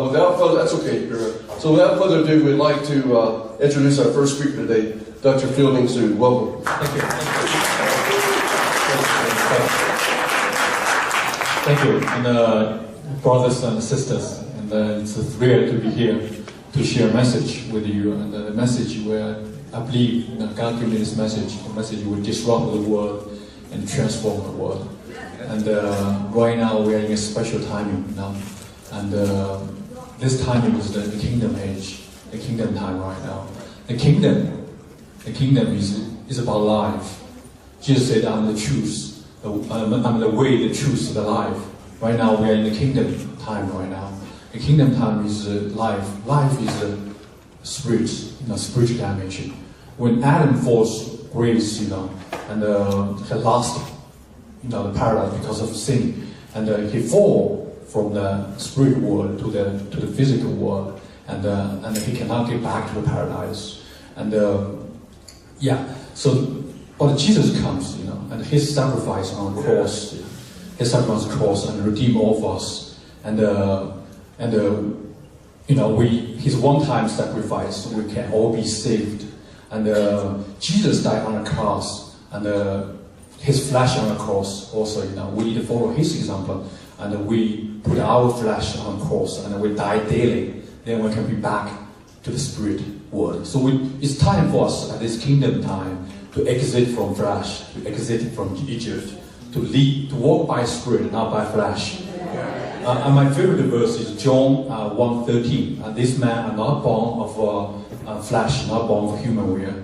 without further, that's okay. So without further ado, we'd like to introduce our first speaker today, Dr. Ming Xu. Welcome. Thank you. Thank you, and brothers and sisters, and it's a thrill to be here to share a message with you, and the message where I believe God gave me this message. The message will disrupt the world and transform the world. And right now we are in a special timing now, and this timing is the kingdom age, the kingdom time right now. The kingdom is about life. Jesus said, "I'm the truth, I'm the way, the truth, the life." Right now we are in the kingdom time right now. The kingdom time is life. Life is the spirit, spiritual dimension. When Adam falls grace, and he lost, the paradise because of sin, and he fall from the spirit world to the physical world, and he cannot get back to the paradise. And but Jesus comes, and his sacrifice on the cross, and redeem all of us, his one-time sacrifice, we can all be saved. And Jesus died on the cross, and his flesh on the cross also, we need to follow his example, and we put our flesh on the cross, and we die daily, then we can be back to the spirit world. So it's time for us at this kingdom time to exit from flesh, to exit from Egypt, to walk by spirit, not by flesh. And my favorite verse is John 1:13. This man are not born of flesh, not born of human will.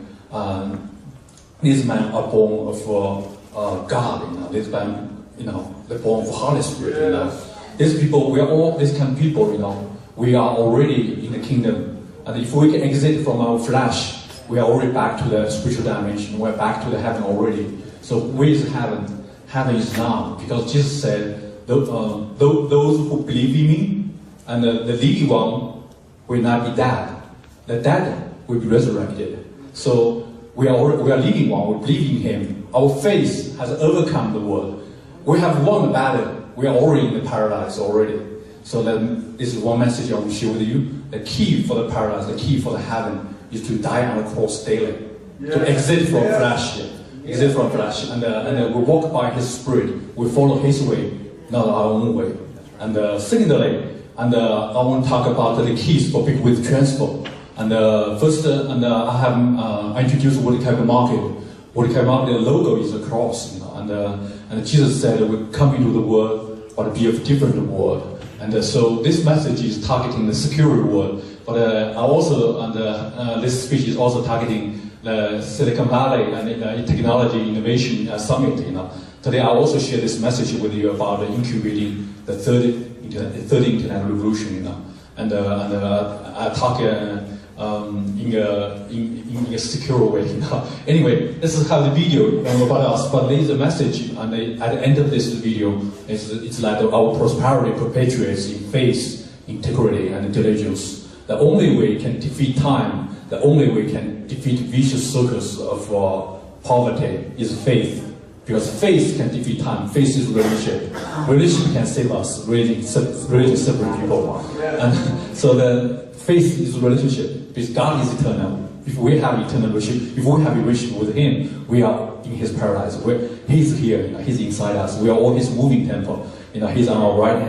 These men are born of God. This man, they're born of Holy Spirit. These people, we are all these kind of people. We are already in the kingdom, and if we can exit from our flesh, we are already back to the spiritual dimension. We're back to the heaven already. So where is heaven? Heaven is now, because Jesus said, those who believe in me, and the living one will not be dead. The dead will be resurrected. So we are living one. We believe in Him. Our faith has overcome the world. We have won the battle. We are already in the paradise already. So then, this is one message I want to share with you. The key for the paradise, the key for the heaven, is to die on the cross daily, to exit from flesh. Exit from flesh, and we walk by His Spirit. We follow His way, not our own way. And secondly, I want to talk about the keys for people with transform. And first, I introduced World Capital Market. World Capital Market, the logo is a cross, and Jesus said, "We come into the world, but be of different world." And so this message is targeting the security world. But I also, this speech is also targeting the Silicon Valley and Technology Innovation Summit. Today I also share this message with you about incubating the third internet revolution. And I talk in a secure way. Anyway, this is how the video about us. But there is a message, and at the end of this video, it's like our prosperity perpetuates in faith, integrity, and diligence. The only way we can defeat time, the only way we can defeat vicious circles of poverty is faith. Because faith can defeat time. Faith is relationship. Relationship can save us. Religion separate people. And so the faith is relationship. Because God is eternal. If we have eternal relationship, if we have a relationship with Him, we are in His paradise. He's here. He's inside us. We are all His moving temple. He's on our right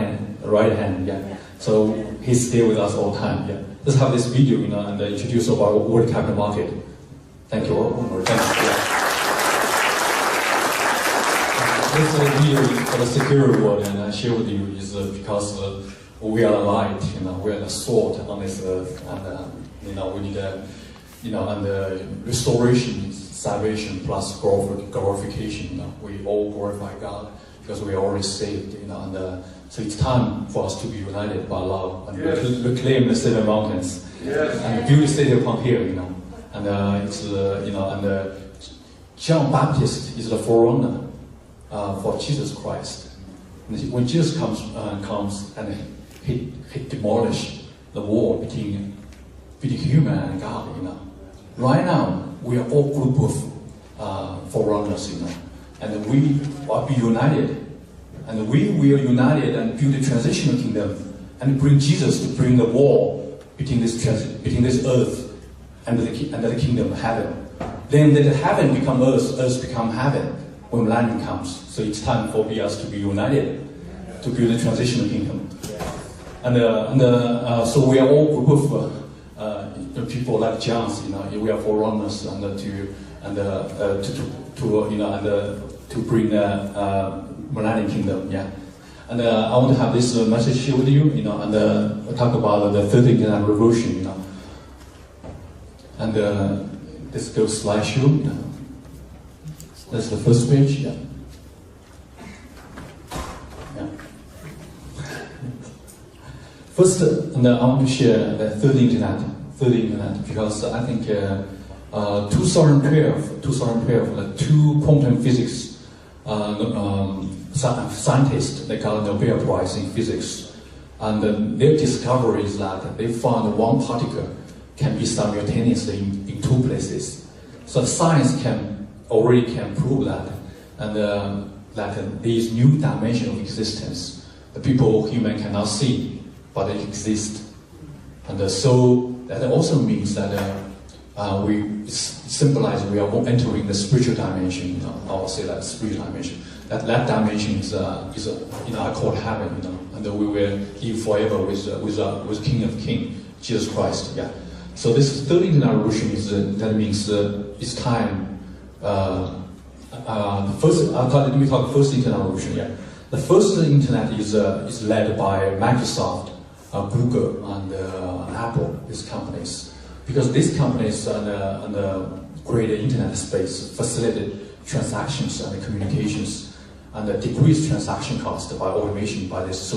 hand. Yeah. So He's there with us all the time. Yeah. Let's have this video, and introduce our World Capital Market. Thank you all. Thank you. Yeah. This video for the security world, and I share with you, is because we are the light. We are the salt on this earth, and we need and the restoration, salvation plus glorification. We all glorify God because we are already saved. So it's time for us to be united by love and reclaim the 7 mountains and build a city upon hill. And it's and John Baptist is the forerunner for Jesus Christ. And when Jesus comes and he demolished the wall between human and God. Right now we are all group of forerunners. And we are be united. And we are united and build a transitional kingdom and bring Jesus to bring the wall between this earth and the kingdom of heaven. Then let heaven become earth, earth become heaven when millennium comes. So it's time for us to be united to build a transitional kingdom. So we are all group of people like Johns, we are forerunners to bring the millennium kingdom. Yeah. And I want to have this message here with you, and talk about the third internet revolution, And this goes slideshow. That's the first page. Yeah. First, I want to share the third internet, because I think 2012, the two quantum physics scientists, they got a Nobel Prize in physics, and their discovery is that they found one particle can be simultaneously in two places. So science already can prove that, and that there is new dimension of existence. The human cannot see, but they exist. And so that also means that we symbolize we are entering the spiritual dimension. I will say that spiritual dimension. That dimension is I call heaven. And we will live forever with King of Kings, Jesus Christ. Yeah. So this third internet revolution that means it's time. Let me talk first internet revolution. Yeah. The first internet is led by Microsoft, Google, and Apple. These companies, because these companies create an internet space, facilitate transactions and communications, and decrease transaction cost by automation by this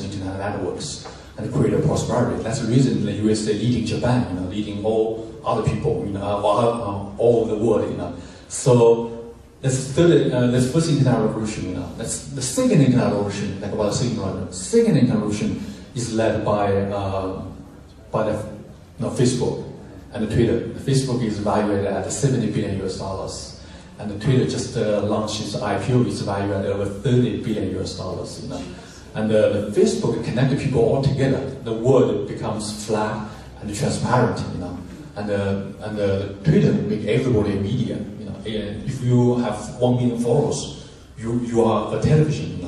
internet networks, and create a prosperity. That's the reason the USA leading Japan, leading all other people, all the world, So that's first internet revolution, That's the second internet revolution. Like about the second internet revolution is led by Facebook and Twitter. Facebook is valued at $70 billion US, and Twitter just launched its IPO. It's valued at over $30 billion US, And the Facebook connected people all together. The world becomes flat and transparent, And Twitter make everybody a media, If you have 1 million followers, you are a television,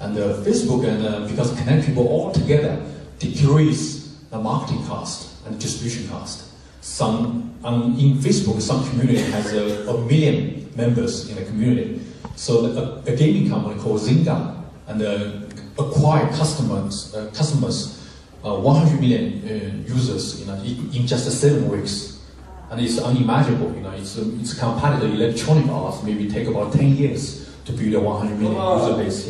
And Facebook because connect people all together, decrease the marketing cost and distribution cost. In Facebook, some community has 1 million members in the community. So a gaming company called Zynga and acquire customers 100 million users in just 7 weeks, and it's unimaginable. It's compared to electronic arts, maybe take about 10 years to build a 100 million user base.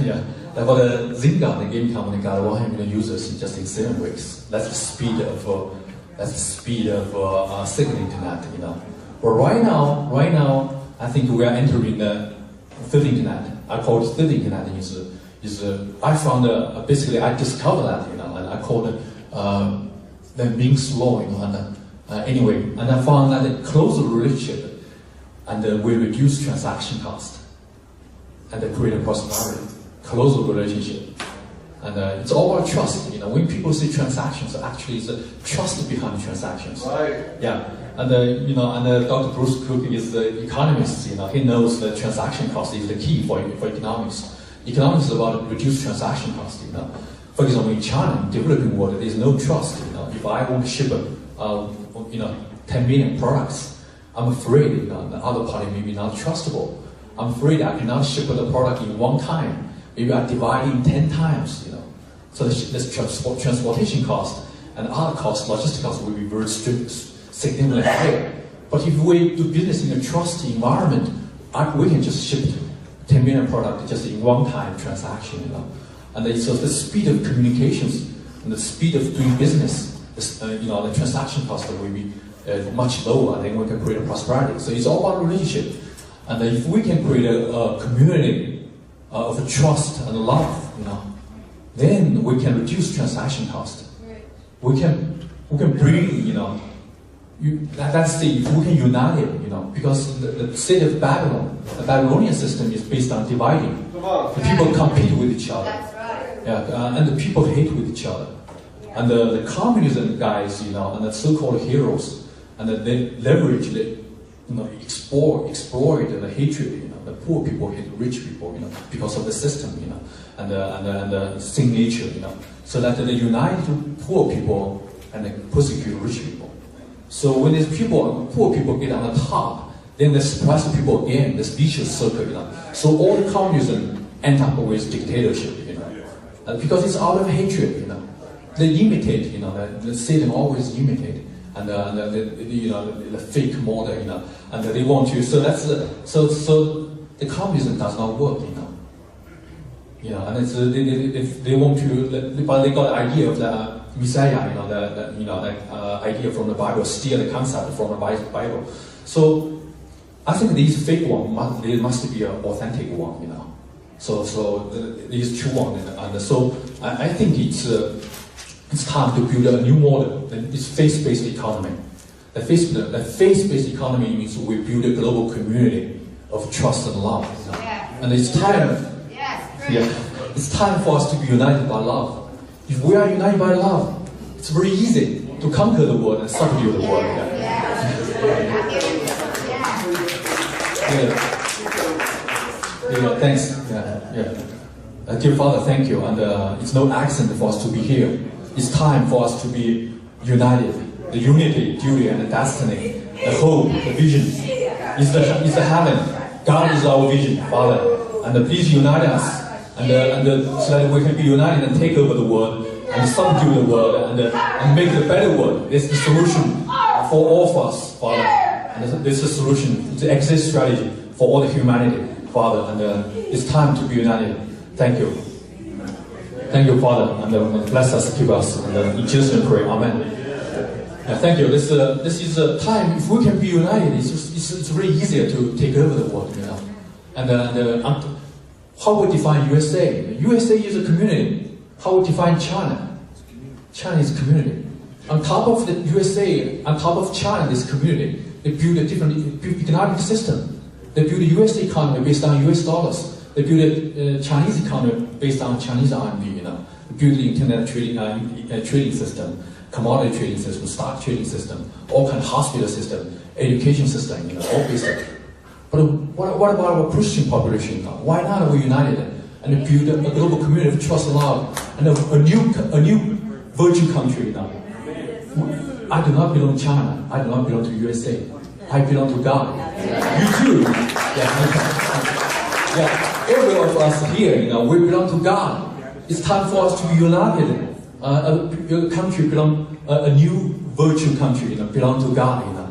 Yeah. But Zynga, the game company, got 100 million users in just 7 weeks. That's the speed of second internet. But right now, I think we are entering the third internet. I call it third internet. I found basically I discovered that, and I called it the Ming Xu law, anyway, and I found that a closer relationship and will reduce transaction cost and create a prosperity. Closer relationship, and it's all about trust. When people say transactions, actually it's trust behind transactions. Right. Yeah, and Dr. Bruce Cook is the economist. He knows that transaction cost is the key for economics. Economics is about reduce transaction cost. For example, in China, in developing world, there is no trust. If I want to ship 10 million products, I'm afraid the other party may be not trustable. I'm afraid I cannot ship the product in one time. Maybe I divide in 10 times. So this transportation cost and other costs, logistic costs, will be very significantly higher. But if we do business in a trusty environment, we can just ship 10 million products just in one time transaction. And so the speed of communications and the speed of doing business, the transaction cost will be much lower, and then we can create a prosperity. So it's all about relationship. And if we can create a community of trust and love, then we can reduce transaction cost. We can bring, that's the, if we can unite it, because the city of Babylon, the Babylonian system is based on dividing. The people compete with each other. That's right. and the people hate with each other. And the communism guys, you know, and the so-called heroes, and they leverage, exploit the hatred, you know, the poor people hate rich people, you know, because of the system, you know, and the same nature, you know, so that they unite poor people and they persecute rich people. So when these people, poor people get on the top, then they suppress the people again, this vicious circle, you know. So all the communism end up with dictatorship, you know, because it's out of hatred, you know. They imitate, you know, the Satan always imitate, and you know, the fake model, you know, and they want to. So that's so the communism does not work, you know. You know, and it's they want to, but they got the idea of the Messiah, you know, the idea from the Bible, steal the concept from the Bible. So I think these fake ones, they must be an authentic one, you know. So these true one, and so I think it's time to build a new model. It's faith-based economy. The faith-based economy means we build a global community of trust and love. You know? And it's time. It's time for us to be united by love. If we are united by love, it's very easy to conquer the world and subdue the world. Thanks. Dear Father, thank you. And it's no accident for us to be here. It's time for us to be united. The unity, duty, and the destiny, the hope, the vision is the heaven. God is our vision, Father. And please unite us, so that we can be united and take over the world and subdue the world and make it a better world. This is the solution for all of us, Father. And this is the solution, the exit strategy for all the humanity, Father. And it's time to be united. Thank you. Thank you, Father, and bless us, keep us. And in Jesus' name, pray. Amen. Thank you. This is a time. If we can be united, it's really easier to take over the world, you know. And how we define USA? USA is a community. How we define China? China is a community. On top of the USA, on top of China, this community, they build a different economic system. They build a US economy based on US dollars. They build a Chinese economy based on Chinese RMB, you know. They build the internet trading system, commodity trading system, stock trading system, all kind of hospital system, education system, you know, all based on. But what about our Christian population now? Why not are we united and build a global community of trust and love and a new virtual country now? I do not belong to China. I do not belong to USA. I belong to God. You too. Every of us here, you know, we belong to God. It's time for us to be united. A country belong, a new virtual country, you know, belong to God, you know.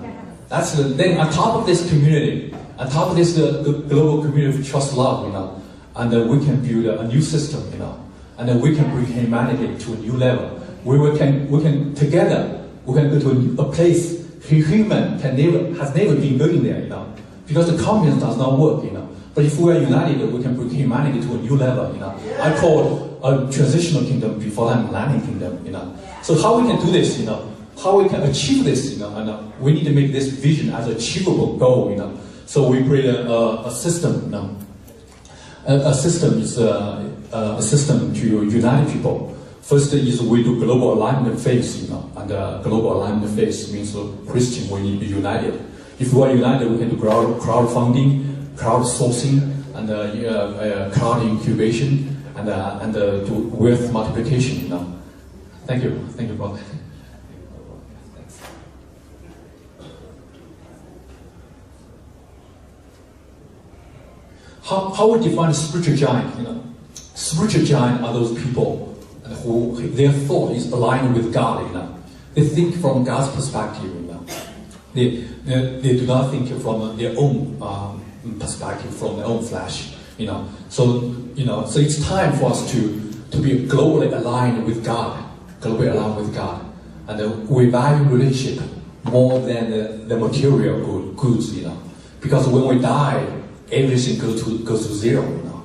That's then on top of this community, on top of this the global community of trust, love, you know, and we can build a new system, you know, and then we can bring humanity to a new level. We can together we can go to a place human has never been going there, you know, because the communism does not work, you know. But if we are united, we can bring humanity to a new level, you know. I call a transitional kingdom before I'm landing kingdom, you know. So how we can do this, you know, how we can achieve this, you know, and we need to make this vision as an achievable goal, you know. So we create a system, you know. A system is a system to unite people. First is we do global alignment phase, you know, and global alignment phase means Christian, we need to be united. If we are united, we can do crowdfunding, crowdsourcing, and crowd incubation, and do wealth multiplication, you know. Thank you, brother. How we define spiritual giant, you know? Spiritual giant are those people who their thought is aligned with God, you know. They think from God's perspective, you know. They do not think from their own perspective, from their own flesh, you know. So it's time for us to be globally aligned with God, and we value relationship more than the material goods, you know. Because when we die, everything goes to zero, you know.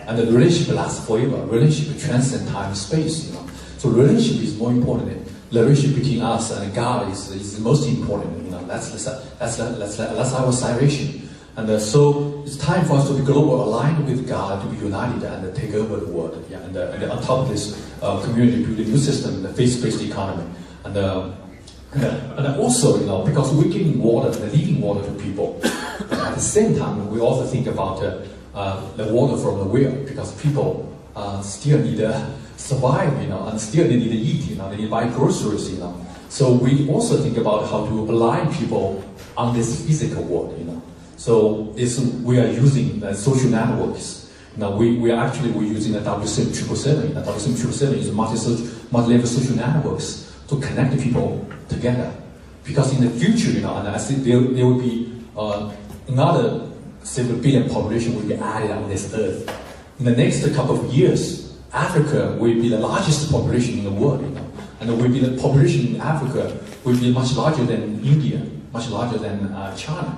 And the relationship lasts forever. Relationship transcends time and space, you know. So relationship is more important. The relationship between us and God is the most important, you know. That's our salvation. And so it's time for us to be global, aligned with God, to be united and take over the world. Yeah, and on top of this community, build a new system, the faith-based economy. And also, because we're giving water, the living water to people. At the same time, we also think about the water from the well, because people still need to survive, and still they need to eat, they need to buy groceries, So we also think about how to align people on this physical world, So we are using the social networks. We're using the WSIM777. The WSIM777 is multi-level social networks to connect people together. Because in the future, and I think there will be another several billion population will be added on this earth. In the next couple of years, Africa will be the largest population in the world, and the population in Africa will be much larger than India, much larger than China.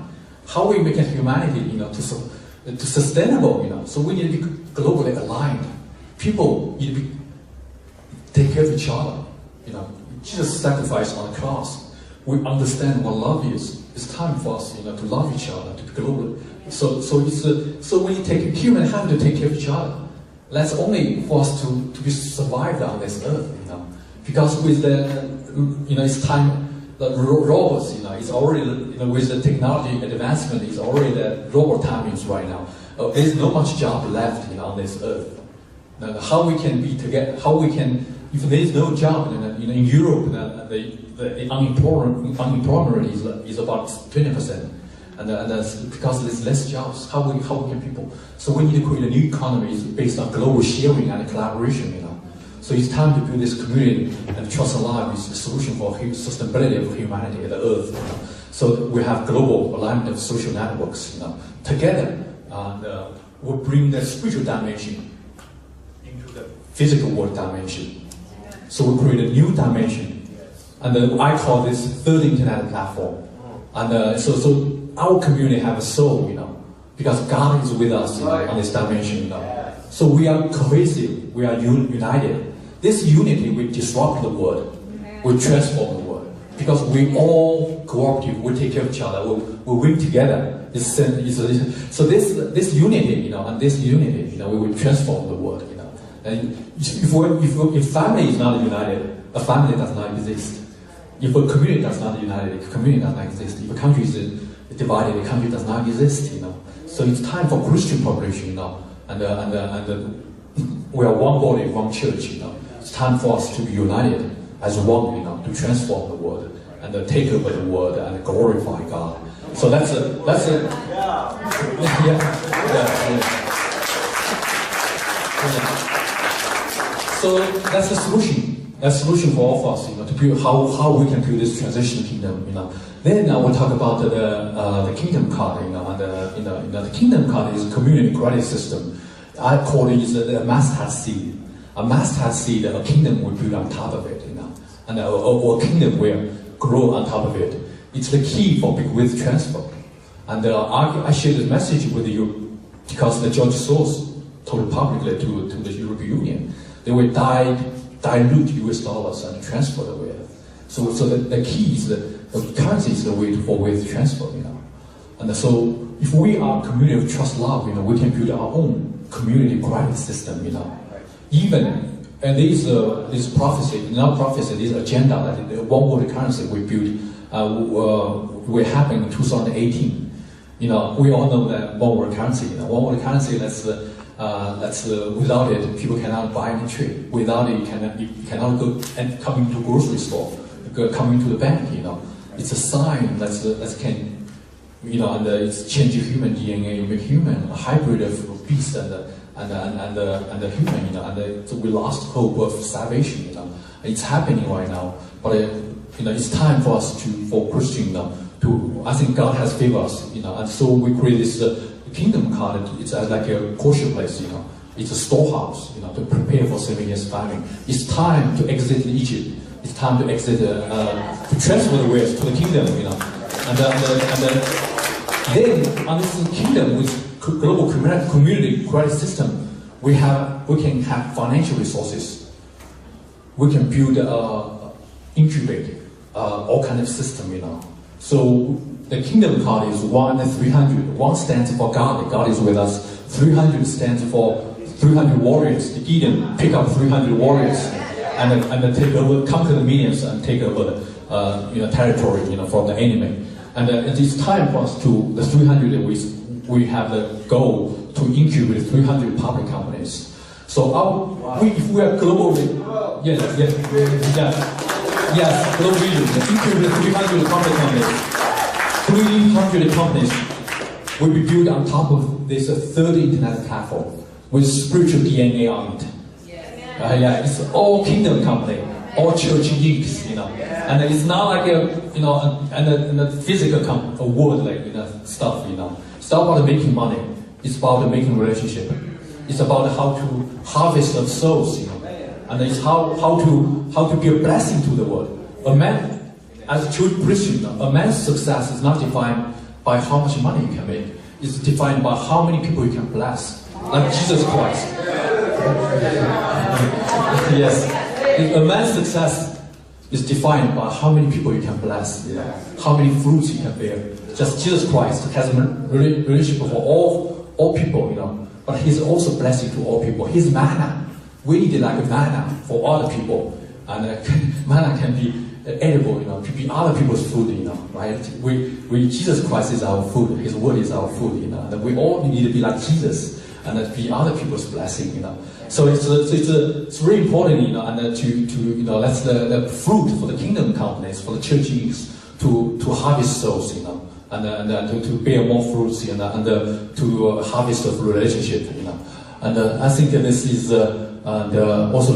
How we make humanity, to sustainable, So we need to be globally aligned. People need to take care of each other, Jesus sacrificed on the cross. We understand what love is. It's time for us, to love each other, to be global. So when you human have to take care of each other. That's only for us to be survived on this earth, Because with the, it's time. The robots, it's already, with the technology advancement, it's already the robot timings right now. There's no much job left, on this earth. Now, how we can be together? How we can, if there's no job, in Europe, the unemployment is about 20%, and that's because there's less jobs. How we can people? So we need to create a new economy based on global sharing and collaboration, So it's time to build this community and trust alive is the solution for sustainability of humanity and the earth. So we have global alignment of social networks. Together, we'll bring the spiritual dimension into the physical world dimension. So we create a new dimension, and I call this third internet platform. And so our community have a soul, because God is with us on this dimension. So we are cohesive, we are united. This unity will disrupt the world, will transform the world. Because we all cooperative, we take care of each other, we win together. So this unity, and this unity, we will transform the world. And if family is not united, a family does not exist. If a community does not united, a community does not exist. If a country is divided, a country does not exist. So it's time for Christian population, and we are one body, one church. It's time for us to be united as one, to transform the world and take over the world and glorify God. So that's a So that's the solution. That's the solution for all of us, to build how we can build this transition kingdom. Then we'll talk about the kingdom card. The kingdom card is a community credit system. I call it the mustard seed. A mustard seed, a kingdom will build on top of it, and a kingdom will grow on top of it. It's the key for big wealth transfer. And I share this message with you because the George Soros told publicly to the European Union, they will dilute US dollars and transfer the wealth. So the key is the currency is the way for wealth transfer, And so if we are a community of trust, love, we can build our own community credit system, And this prophecy, not prophecy, this agenda that the one world currency we build will happen in 2018. We all know that one world currency. One world currency that's without it, people cannot buy any trade. Without it, you cannot go and come into a grocery store, come into the bank. It's a sign that can, and it's change human DNA, make human a hybrid of beast and the human, so we lost hope of salvation. It's happening right now, but it's time for us for Christian I think God has favored us, and so we create this kingdom card. It's like a kosher place, It's a storehouse, to prepare for 7 years famine. It's time to exit Egypt. It's time to exit, to transfer the wealth to the kingdom, and then on this kingdom with global community credit system, we can have financial resources. We can build, incubate all kind of system, So the kingdom card is 1 and 300. 1 stands for God. God is with us. 300 stands for 300 warriors. The Gideon pick up 300 warriors and take over, conquer the millions and take over the territory from the enemy. And it is time for us to the 300. We have the goal to incubate 300 public companies. So if we are globally, yes, global vision, incubate 300 public companies. 300 companies will be built on top of this third internet platform with spiritual DNA on it. It's all kingdom company, all church inks, and it's not like a physical worldly stuff, It's not about making money. It's about making relationship. It's about how to harvest of souls, and it's how to be a blessing to the world. A man, as a Jewish Christian, a man's success is not defined by how much money he can make. It's defined by how many people he can bless, like Jesus Christ. Yes, a man's success is defined by how many people he can bless, how many fruits he can bear. Just Jesus Christ has a relationship for all people, but He's also blessing to all people. He's manna. We need like manna for other people, and manna can be edible, to be other people's food, right? Jesus Christ is our food. His word is our food, and we all need to be like Jesus and be other people's blessing, So it's really important, and to that's the fruit for the kingdom companies, for the churches to harvest souls, and to bear more fruits, and to harvest of relationship, And I think that this is also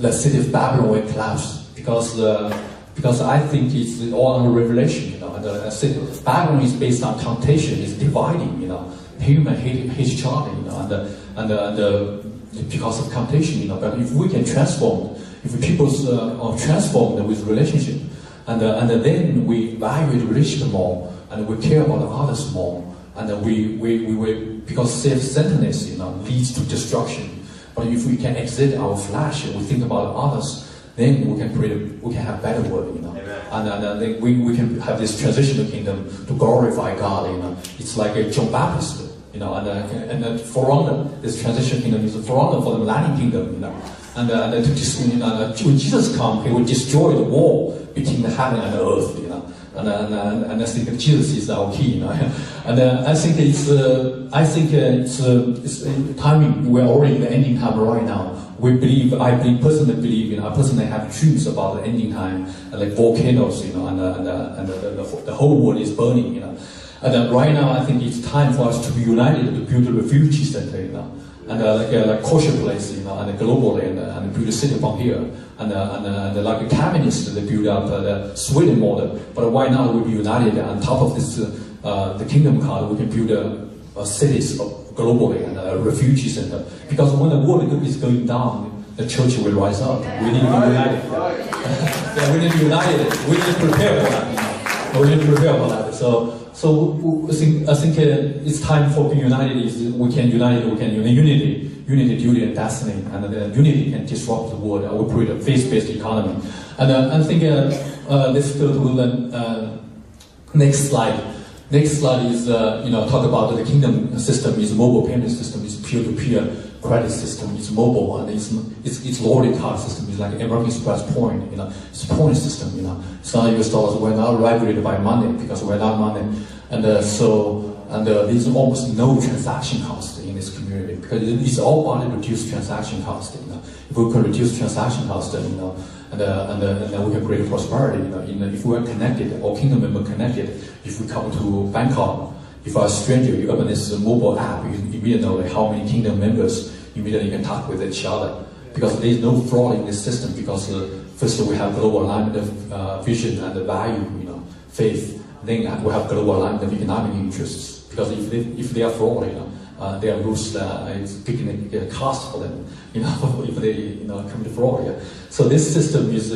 the city of Babylon will collapse because I think it's all under revelation, And the city Babylon is based on temptation, is dividing, Human hate each other, and because of temptation, But if we can transform, if people are transformed with relationship, and then we value the relationship more, and we care about others more, and we because self-centeredness, leads to destruction. But if we can exit our flesh and we think about others, then we can have better world, And then we can have this transitional kingdom to glorify God, It's like a John Baptist, and the forerunner, this transition kingdom is a forerunner for the millennium kingdom, And when Jesus comes, He will destroy the wall between the heaven and the earth, And I think that Jesus is our key, And I think it's timing. We're already in the ending time right now. I personally believe, I personally have dreams about the ending time, like volcanoes, and the whole world is burning, And right now, I think it's time for us to be united to build a refugee center, And like kosher place, and globally, and build a city from here, and like a communist, they build up the Sweden model. But right now we be united on top of this, the kingdom card. We can build cities globally and a refugee center. Because when the world is going down, the church will rise up. We need to be united. We need to be united. We need to prepare for that. We need to prepare for that. So I think it's time for being united. We can unite. We can unity, duty, and destiny, and unity can disrupt the world. We create a faith-based economy. And I think let's go to the next slide. Next slide is talk about the kingdom system is mobile payment system, is peer-to-peer credit system, it's mobile, and it's loyalty card system. It's like American Express point, it's a point system. It's not US dollars. We're not regulated by money because we're not money, and there's almost no transaction cost in this community because it's all about reduced transaction cost. If we could reduce transaction cost, and then we can create prosperity. If we are connected, or kingdom member connected, if we come to Bangkok, if you're a stranger, you open this mobile app, you immediately know how many kingdom members immediately can talk with each other. Because there is no fraud in this system. Because first we have global alignment of vision and the value, faith. Then we have global alignment of economic interests. Because if they are fraud, they are lose. It's big cost for them. If they come to fraud. Yeah. So this system is to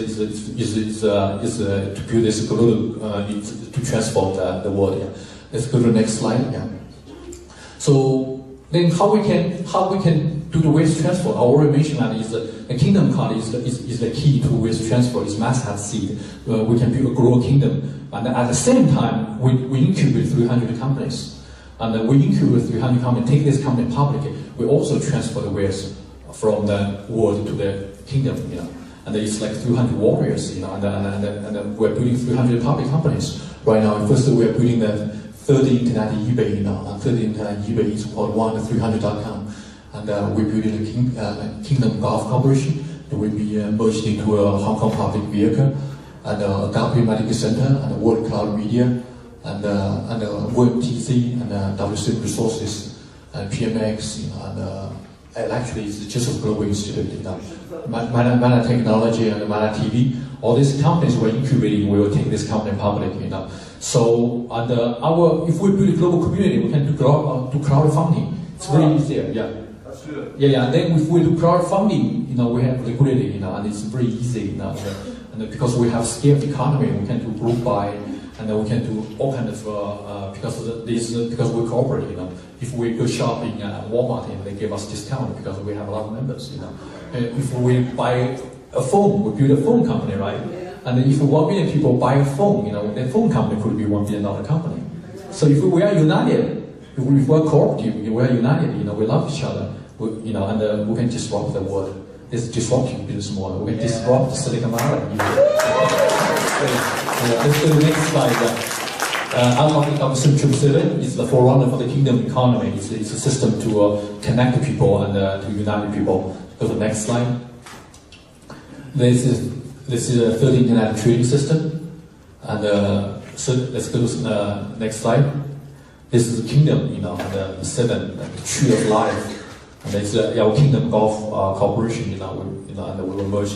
build this global to transform the world. Yeah. Let's go to the next slide. Yeah. So then how we can do the waste transfer. I already mentioned that the kingdom economy is the key to waste transfer. It's must-have seed. We can build a global kingdom, and at the same time, we incubate 300 companies. And we incubate 300 companies, take this company public. We also transfer the waste from the world to the kingdom, you know. And it's like 300 warriors, you know, and we're building 300 public companies right now. First, we're building the third internet eBay, you know, and third internet eBay is called 1-300.com. And we're building a Kingdom Golf Corporation that will be merged into a Hong Kong public vehicle, and a Agramný Medical Center, and a World Cloud Media, and WebTZ, and WC Resources, and PMX, you know, and actually it's just a global institute, you know. Mana Technology and Mana TV, all these companies we're incubating, we will take this company public, you know. So, if we build a global community, we can do crowdfunding. It's very easy, yeah. Yeah. Then if we do crowdfunding, you know, we have liquidity, you know, and it's very easy, you know. And because we have scale economy, we can do group buy, and then we can do all kind of because we cooperate, you know. If we go shopping at Walmart, you know, they give us discount because we have a lot of members, you know. And if we buy a phone, we build a phone company, right? And if 1 million people buy a phone, you know, the phone company could be $1 billion company. So if we are united, if we are cooperative, if we are united, you know, we love each other, you know, and we can disrupt the world. This disruptive business model. We can disrupt Silicon Valley. You know. Let's go to the next slide. I'm talking about Central 7 is the forerunner for the kingdom economy. It's a system to connect people and to unite people. Go to the next slide. This is a third internet trading system, and so let's go to the next slide. This is the kingdom, you know, the 7, the tree of life. And it's our Kingdom Golf Corporation, you know, and we will merge.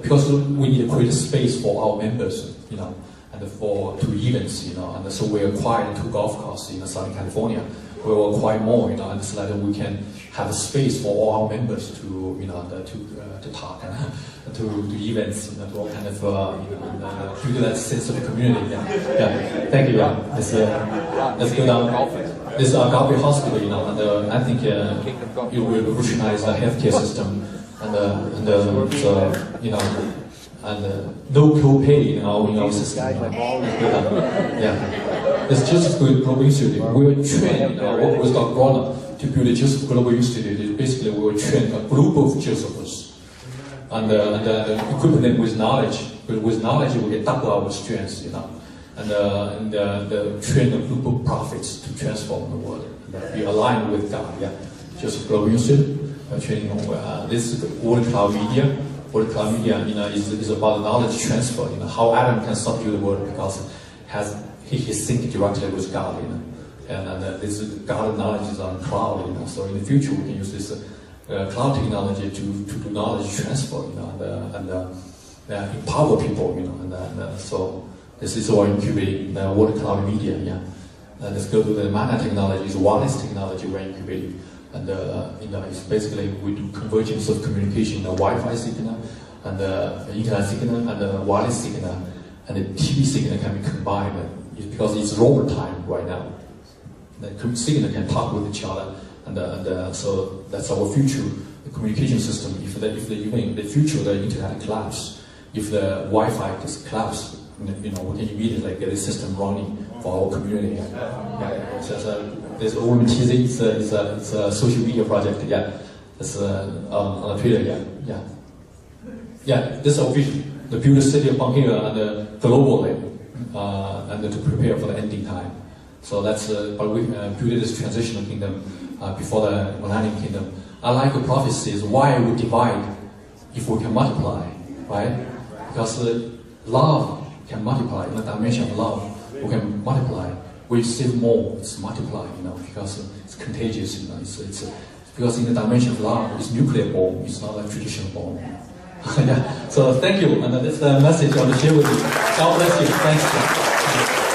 Because we need to create a space for our members, you know, and for 2 events, you know, and so we acquired 2 golf courses in Southern California. We will acquire more, you know, and so that we can have a space for all our members to, you know, to talk and to do events, you know, to all kind of, you know, and build that sense of community. Yeah. Thank you. Yeah. Let's go down. This is Agramný Hospital, you know, and I think it will revolutionize the healthcare system, and you know, and no co-pay in our system. Yeah, it's just a global institute. We were trained, work with Dr. Bronner to build a Joseph Global Institute. Basically, we were trained a group of Josephs, and equip them with knowledge. But with knowledge, we get double our strengths, you know. And train a group of prophets to transform the world. Be aligned with God. Yeah, just Global Institute training. This is World Cloud Media. World Cloud Media, you know, is about knowledge transfer. You know, how Adam can subdue the world because he thinking directly with God. You know, and this God knowledge is on cloud. You know, so in the future we can use this cloud technology to do knowledge transfer. You know, and empower people. You know, and so. This is our incubating World Cloud Media, yeah. Let's go to the Mana technology, is wireless technology we're incubating. And you know, it's basically we do convergence of communication, the Wi-Fi signal, and the internet signal, and the wireless signal, and the TV signal can be combined because it's robot time right now. The signal can talk with each other, and so that's our future communication system. If even in the future the internet collapse, if the Wi-Fi just collapse, you know, we can immediately get a system running for our community. Yeah. So there's OMTZ, it's a social media project. Yeah, it's on Twitter. Yeah. This is our vision: to build a city upon here and globally, and to prepare for the ending time. So that's but we built this transitional kingdom before the millennium kingdom. I like the prophecies. Why we divide if we can multiply, right? Because love can multiply in the dimension of love. We can multiply. We save more. It's multiply, you know, because it's contagious. You know, it's because in the dimension of love, it's nuclear bomb. It's not a traditional bomb. Yeah. So thank you, and that's the message I want to share with you. God bless you. Thanks.